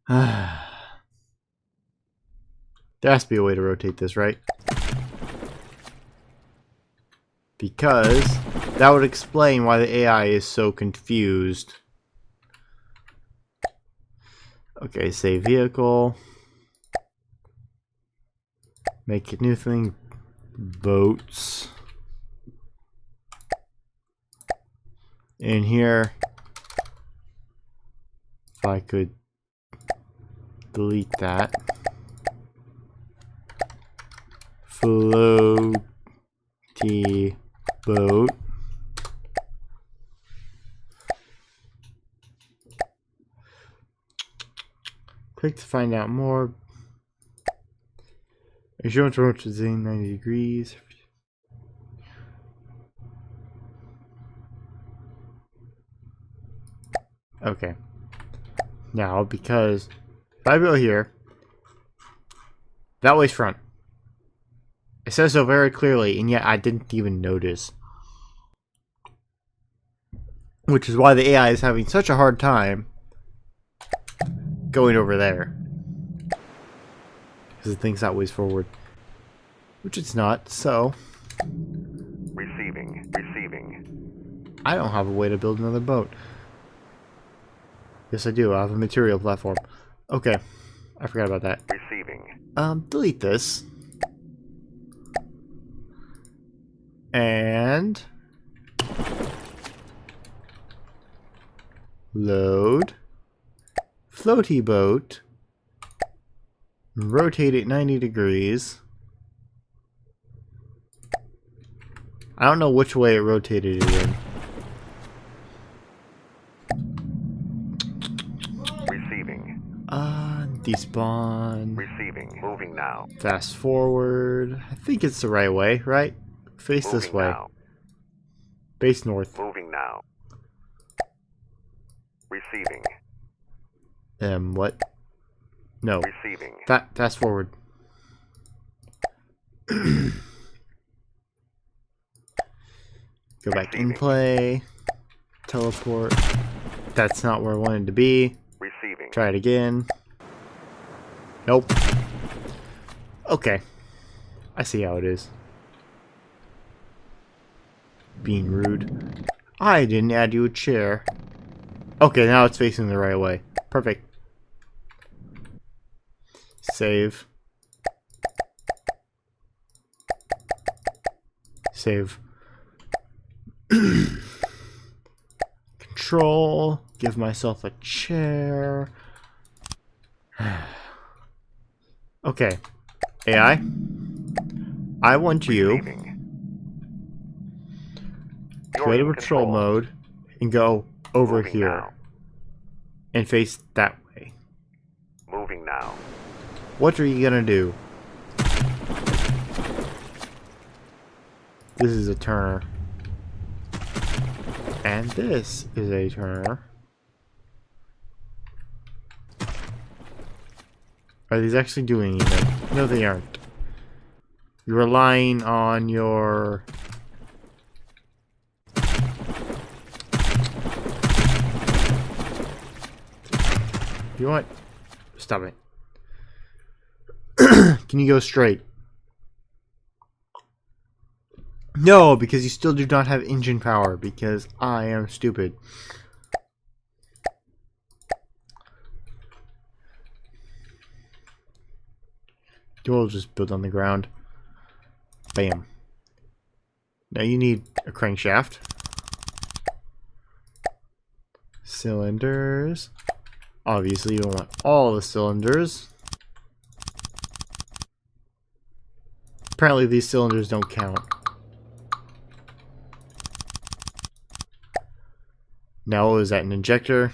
There has to be a way to rotate this, right? Because that would explain why the AI is so confused. Okay, save vehicle. Make a new thing. Boats. In here, if I could delete that. Floaty boat. Click to find out more. Insurance rotating 90 degrees. Okay. Now, because if I go here, that way's front. It says so very clearly, and yet I didn't even notice. Which is why the AI is having such a hard time going over there. Because it thinks that way's forward. Which it's not, so... Receiving. I don't have a way to build another boat. Yes, I do. I have a material platform. Okay. I forgot about that. Receiving. Delete this. And... load. Floaty boat. Rotate it 90 degrees. I don't know which way it rotated it in. Receiving. Despawn. Receiving. Moving now. Fast forward. I think it's the right way, right? Face Moving this way. now. Base north. Moving now. Receiving. What? No. Receiving. Fast forward. Go back in play. Teleport. That's not where I wanted to be. Receiving. Try it again. Nope. Okay. I see how it is. Being rude. I didn't add you a chair. Okay, now it's facing the right way. Perfect. Save. Save. Control. Give myself a chair. Okay. AI. I want you create a patrol mode and go over Moving here now. and face that way. Moving now. What are you gonna do? This is a turner. And this is a turner. Are these actually doing anything? No, they aren't. You're relying on your... You know what? Stop it. Can you go straight? No, because you still do not have engine power, because I am stupid. You'll just build on the ground. Bam. Now you need a crankshaft. Cylinders. Obviously you don't want all the cylinders. Apparently these cylinders don't count. Now is that an injector?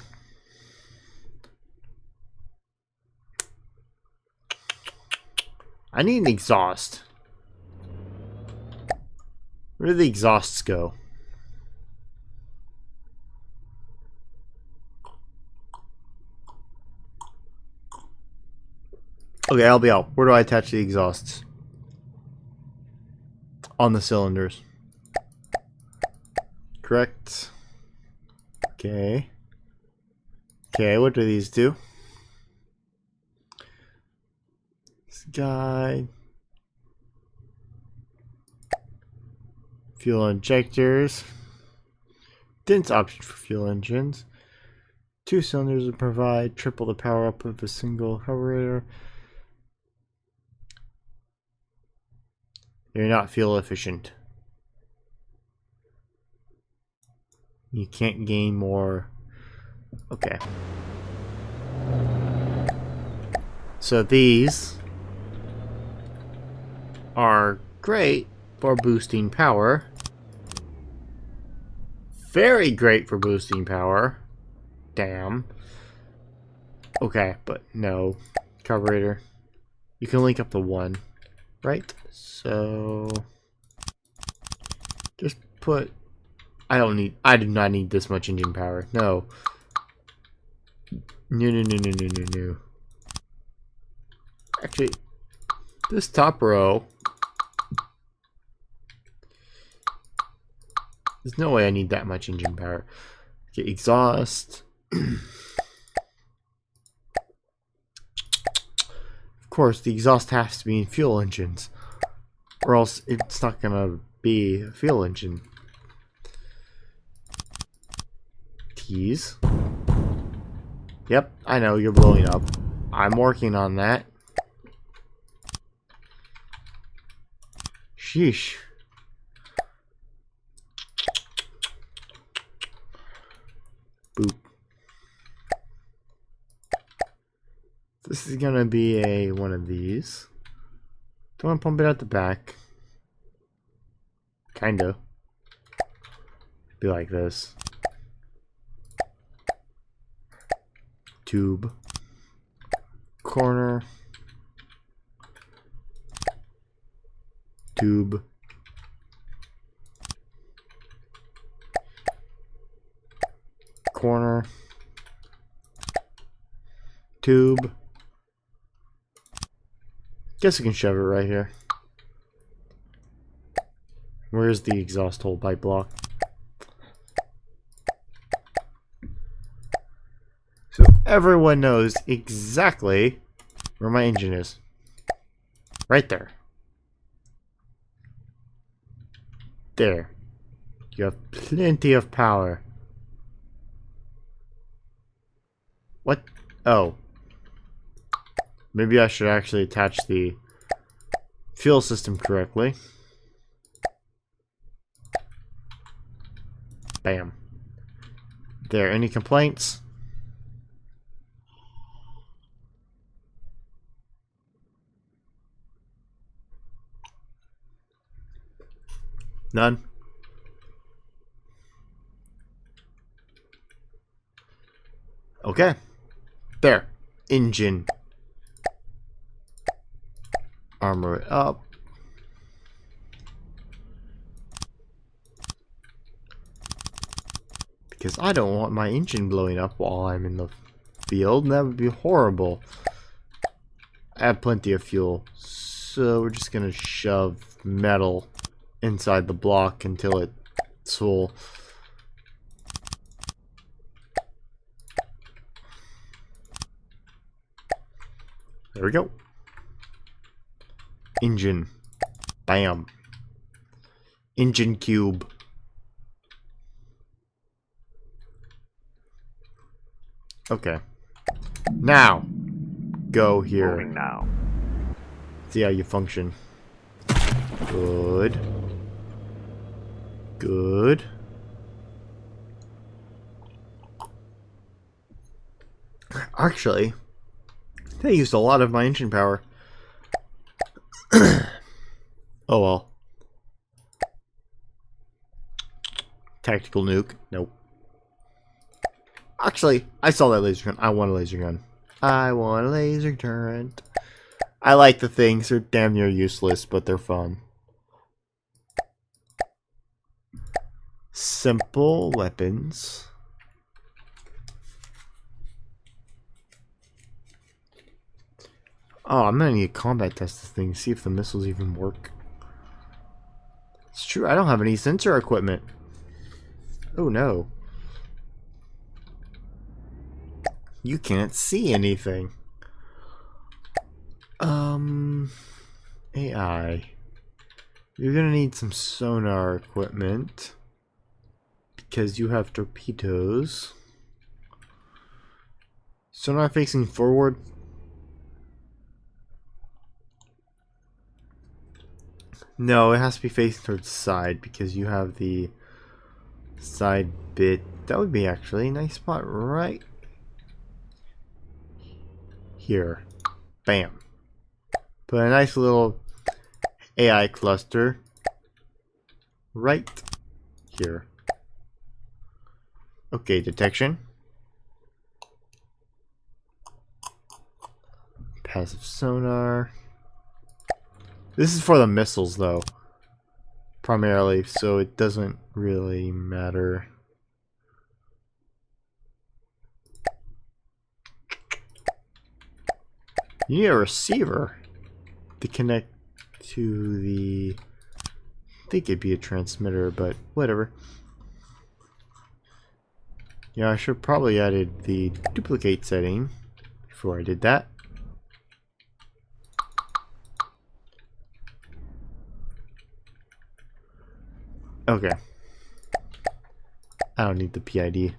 I need an exhaust. Where do the exhausts go? Okay, I'll be out. Where do I attach the exhausts? On the cylinders. Correct. Okay. Okay, what do these do? guy. Fuel injectors. Dense option for fuel engines. 2 cylinders would provide triple the power up of a single carburetor. They're not fuel efficient. You can't gain more. Okay. So these are great for boosting power. Very great for boosting power. Damn. Okay, but no. Carburetor. You can link up to 1. Right? So just put I do not need this much engine power. No. No. Actually, this top row, there's no way I need that much engine power. Okay, exhaust. Of course, the exhaust has to be in fuel engines, or else it's not gonna be a fuel engine. Keys. Yep, I know you're blowing up. I'm working on that. Sheesh. Boop. This is gonna be one of these. Don't want to pump it out the back. Kinda. Be like this. Tube. Corner. Tube. Corner. Tube. Guess I can shove it right here. Where's the exhaust hole pipe block? So everyone knows exactly where my engine is. Right there. There. You have plenty of power. What? Oh. Maybe I should actually attach the fuel system correctly. Bam. There. Any complaints? None? Okay. There. Engine. Armor it up. Because I don't want my engine blowing up while I'm in the field. That would be horrible. I have plenty of fuel. So we're just going to shove metal inside the block until it's full. There we go. Engine. Bam. Engine cube. Okay. Now, go here. Moving now. See how you function. Good. Good. Actually, they used a lot of my engine power. Oh well. Tactical nuke. Nope. Actually, I saw that laser gun. I want a laser gun. I want a laser turret. I like the things. They're damn near useless, but they're fun. Simple weapons. Oh, I'm gonna need to combat test this thing. See if the missiles even work. It's true, I don't have any sensor equipment. Oh no. You can't see anything. AI. You're gonna need some sonar equipment because you have torpedoes. Sonar facing forward. No, it has to be facing towards the side because you have the side bit. That would be actually a nice spot right here. Bam. Put a nice little AI cluster right here. Okay, detection. Passive sonar. This is for the missiles though, primarily, so it doesn't really matter. You need a receiver to connect to the... I think it'd be a transmitter, but whatever. Yeah, I should probably added the duplicate setting before I did that. Okay. I don't need the PID.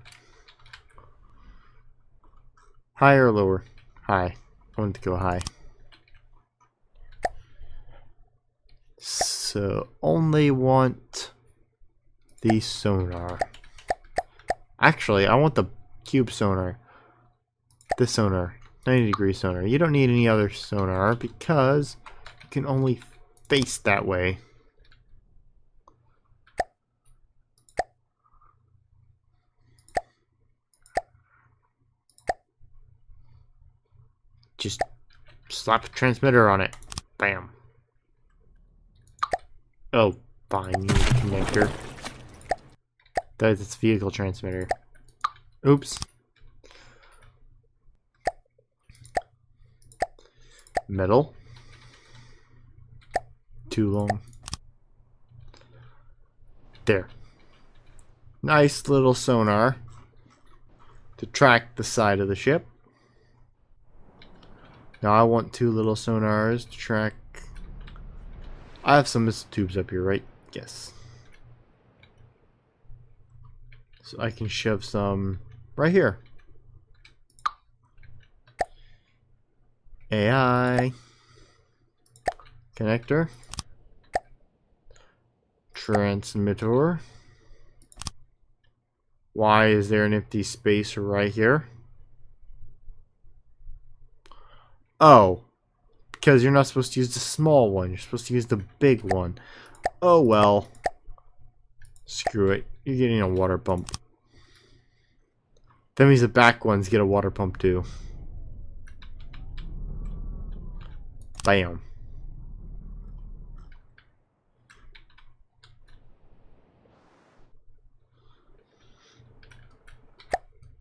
High or lower? High. I want to go high. So, only want the sonar. Actually, I want the cube sonar. This sonar. 90-degree sonar. You don't need any other sonar because you can only face that way. Just slap a transmitter on it. Bam. Oh, fine. You need a connector. That is its vehicle transmitter. Oops. Metal. Too long. There. Nice little sonar to track the side of the ship. Now I want two little sonars to track... I have some missile tubes up here, right? Yes. So I can shove some right here. AI. Connector. Transmitter. Why is there an empty space right here? Oh, because you're not supposed to use the small one. You're supposed to use the big one. Oh well. Screw it. You're getting a water pump. That means the back ones get a water pump too. Bam.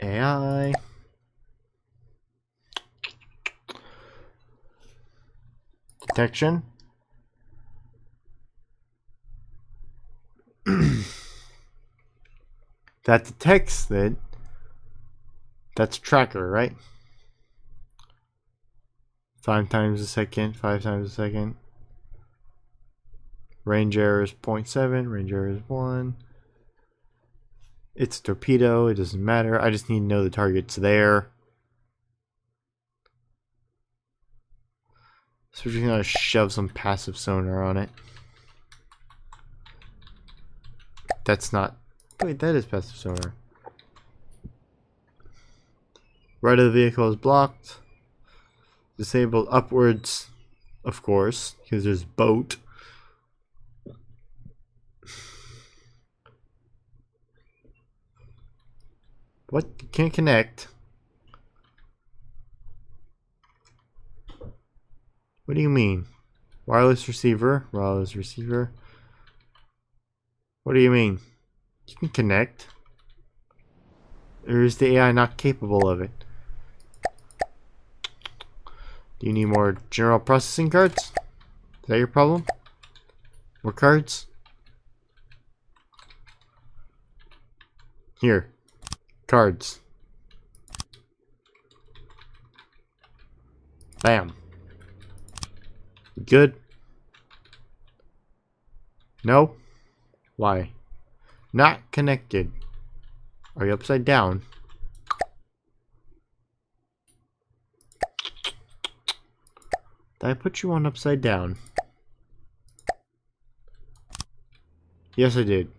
AI. Detection. That detects it. That's tracker, right? 5 times a second, 5 times a second. Range error is 0.7, range error is 1. It's a torpedo, it doesn't matter. I just need to know the target's there. So we're just gonna shove some passive sonar on it. That's not... Wait, that is passive sonar. Right of the vehicle is blocked. Disabled upwards, of course, because there's boat. What? Can't connect. What do you mean? Wireless receiver? Wireless receiver? What do you mean? You can connect. Or is the AI not capable of it? Do you need more general processing cards? Is that your problem? More cards? Here. Cards. Bam. good? No? Why? Not connected. Are you upside down? Did I put you on upside down? Yes, I did.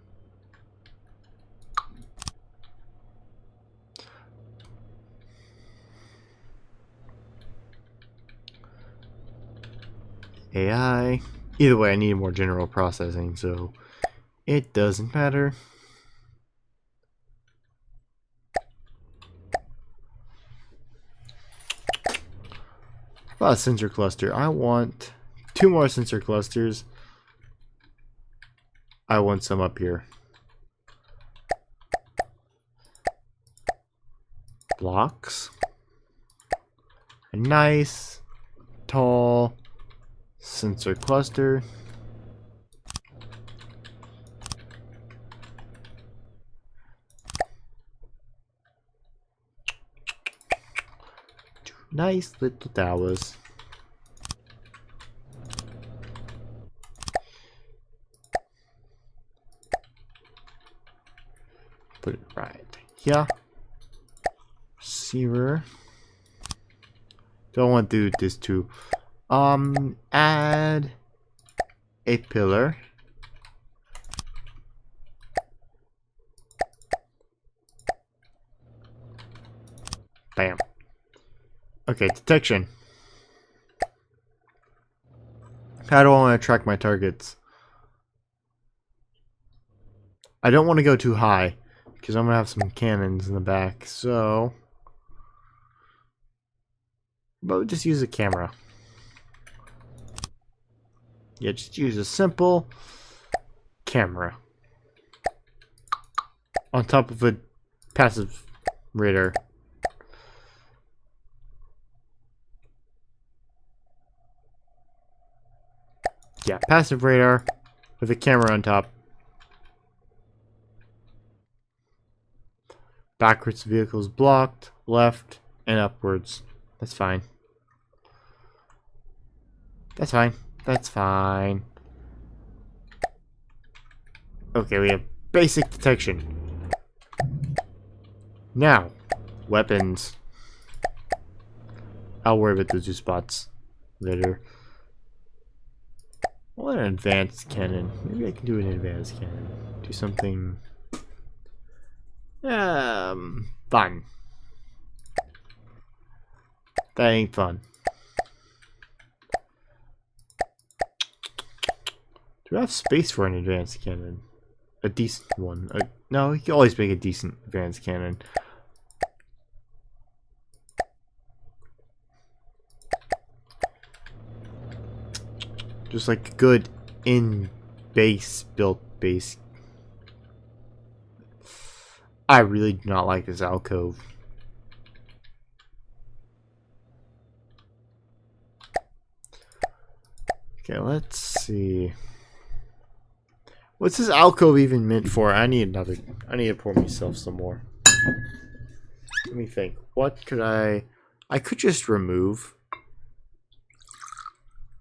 AI. Either way, I need more general processing, so it doesn't matter. Sensor cluster. I want 2 more sensor clusters. I want some up here. Blocks. A nice, tall sensor cluster. Nice little towers. Put it right here. Receiver. Don't want to do this too. Add a pillar. Bam. Okay, detection. How do I want to track my targets? I don't want to go too high because I'm going to have some cannons in the back, so... But we'll just use a camera. Yeah, just use a simple camera. On top of a passive radar. Yeah, passive radar with a camera on top. Backwards vehicles blocked, left, and upwards. That's fine. That's fine. That's fine. Okay, we have basic detection. Now, weapons. I'll worry about those 2 spots later. What an advanced cannon. Maybe I can do an advanced cannon. Do something fun. That ain't fun. Do I have space for an advanced cannon? A decent one. No, you can always make a decent advanced cannon. Just like good in-base built base. I really do not like this alcove. Okay, let's see. What's this alcove even meant for? I need to pour myself some more. Let me think. What could I could just remove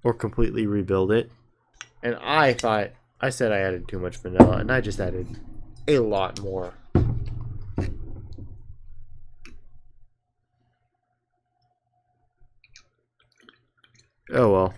or completely rebuild it. And I said I added too much vanilla, and I just added a lot more. Oh well.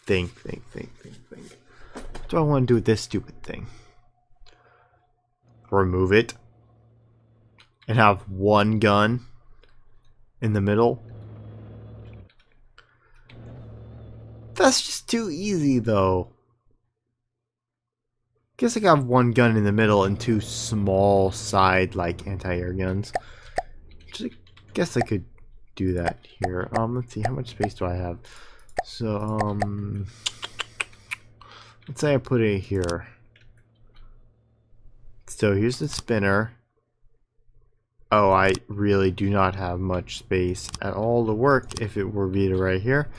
Think. What do I want to do with this stupid thing? Remove it and have one gun in the middle? That's just too easy, though. Guess I got 1 gun in the middle and 2 small side, like, anti-air guns. Guess I could do that here. Let's see, how much space do I have? So, let's say I put it here. So here's the spinner. Oh, I really do not have much space at all to work if it were Vita right here.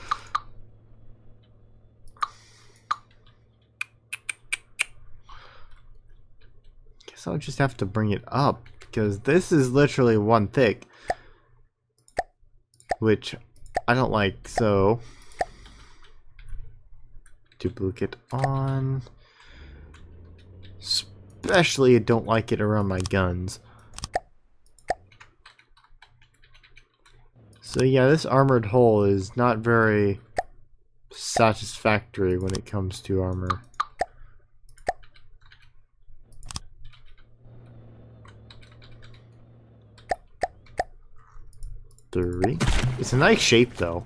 guess I'll just have to bring it up, because this is literally one thick, which I don't like. So duplicate on, especially I don't like it around my guns. So yeah, this armored hull is not very satisfactory when it comes to armor. Three. It's a nice shape though.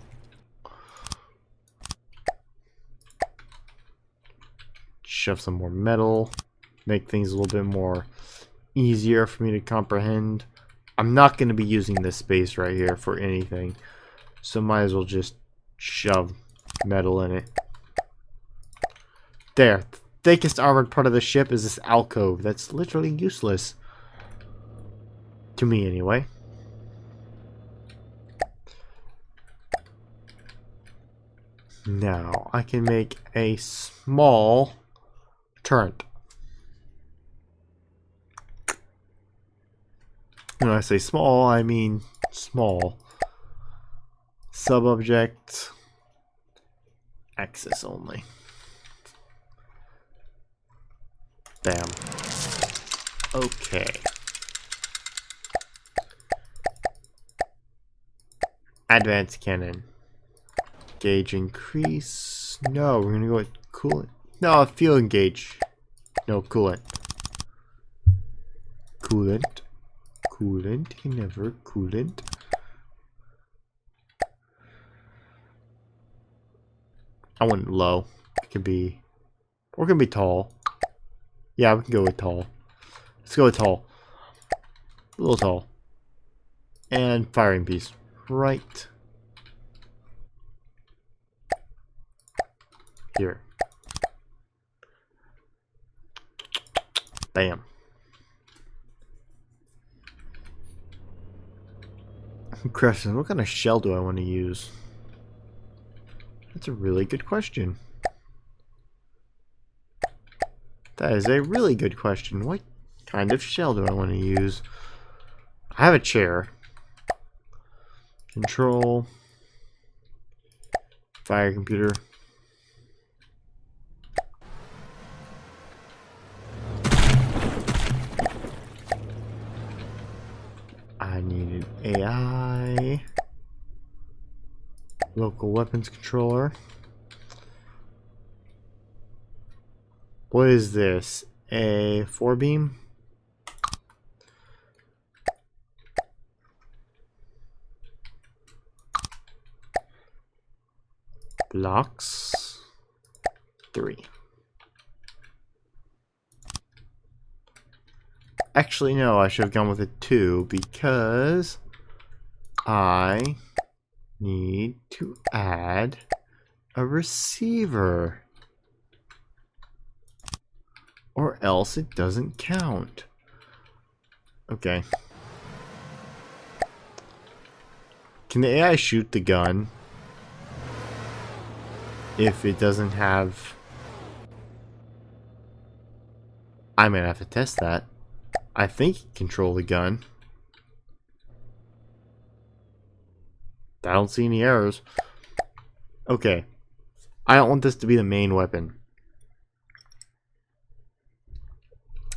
Shove some more metal, make things a little bit more easier for me to comprehend. I'm not going to be using this space right here for anything, so might as well just shove metal in it. There. The thickest armored part of the ship is this alcove. That's literally useless. To me, anyway. Now, I can make a small turret. When I say small, I mean small. Sub-object. Axis only. Bam. Okay. Advanced cannon. Gauge increase. No, we're gonna go with coolant. No, fuel engage. No, coolant. Coolant. Coolant. Never coolant. I want low. It could be. Or it can be tall. Yeah, we can go with tall. Let's go with tall. A little tall. And firing piece. Right here. Bam. Question, what kind of shell do I want to use? That's a really good question. That is a really good question. What kind of shell do I want to use? I have a chair. Control. Fire computer. I need an AI. Local weapons controller. What is this? A 4-beam? Blocks. 3. Actually, no, I should have gone with a 2 because I need to add a receiver. Or else it doesn't count. Okay. Can the AI shoot the gun if it doesn't have... I'm gonna have to test that. I think it can control the gun. I don't see any arrows. Okay. I don't want this to be the main weapon.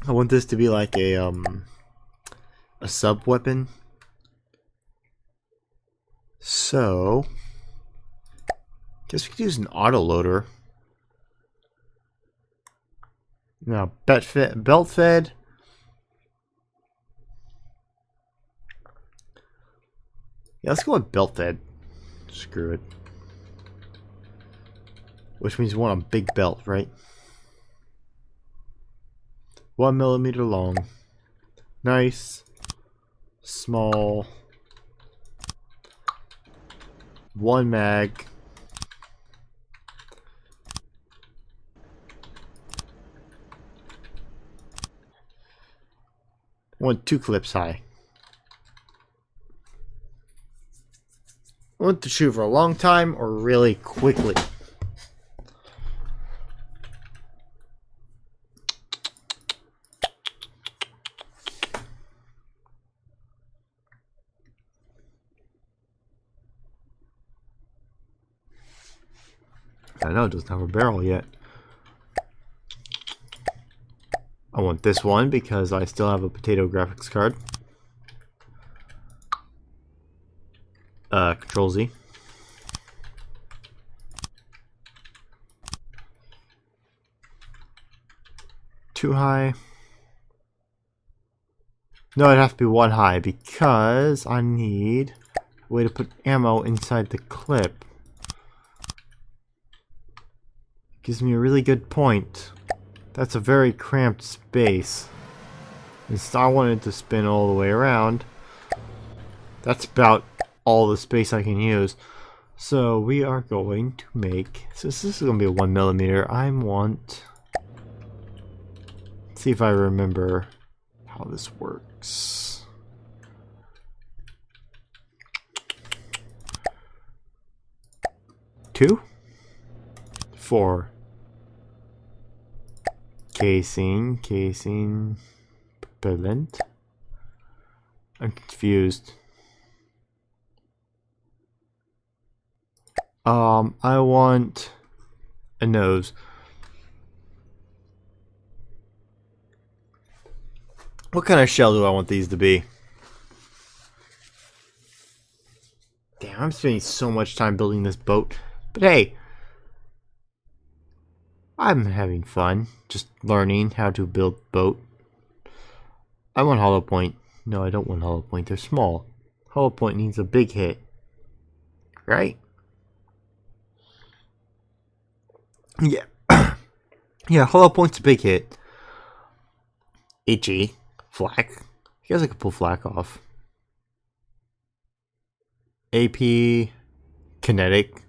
I want this to be like a sub weapon. So guess we could use an autoloader. Now belt fed. Yeah, let's go with belt fed. Screw it. Which means we want a big belt, right? 1 millimeter long. Nice. Small. 1 mag. I want 2 clips high. I want to shoot for a long time or really quickly. I know it doesn't have a barrel yet. I want this one because I still have a potato graphics card. Control Z. Too high. No, it'd have to be one high because I need a way to put ammo inside the clip. Gives me a really good point. That's a very cramped space. Instead, I wanted to spin all the way around. That's about all the space I can use. So we are going to make, since this is going to be a 1mm, I want, let's see if I remember how this works. Two, 4. Casing, propellant. I'm confused. I want a nose. What kind of shell do I want these to be? Damn, I'm spending so much time building this boat. But hey, I'm having fun just learning how to build boat. I want hollow point. No, I don't want hollow point. They're small. Hollow point needs a big hit. Right? Yeah. Yeah, hollow point's a big hit. HE. Flak. I guess I could pull flak off. AP. Kinetic.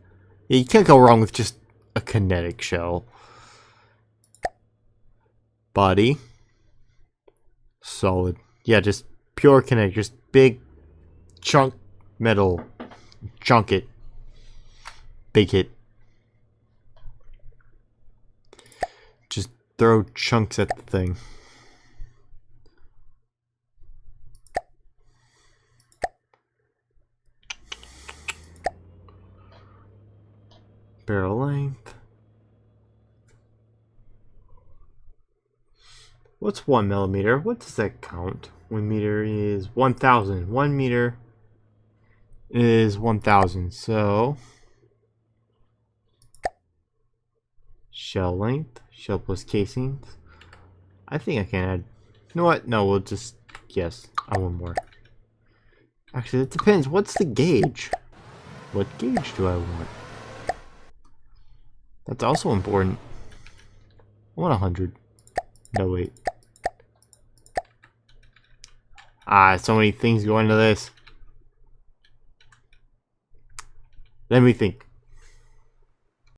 Yeah, you can't go wrong with just a kinetic shell. Body. Solid. Yeah, just pure kinetic. Just big chunk metal. Chunk it. Big hit. Just throw chunks at the thing. Barrel length. What's 1mm? What does that count? 1 meter is 1,000. 1 meter is 1,000. So shell length, shell plus casings. I think I can add. You know what? No, we'll just yes. I want more. Actually, it depends. What's the gauge? What gauge do I want? That's also important. I want 100. No, wait. So many things go into this. Let me think.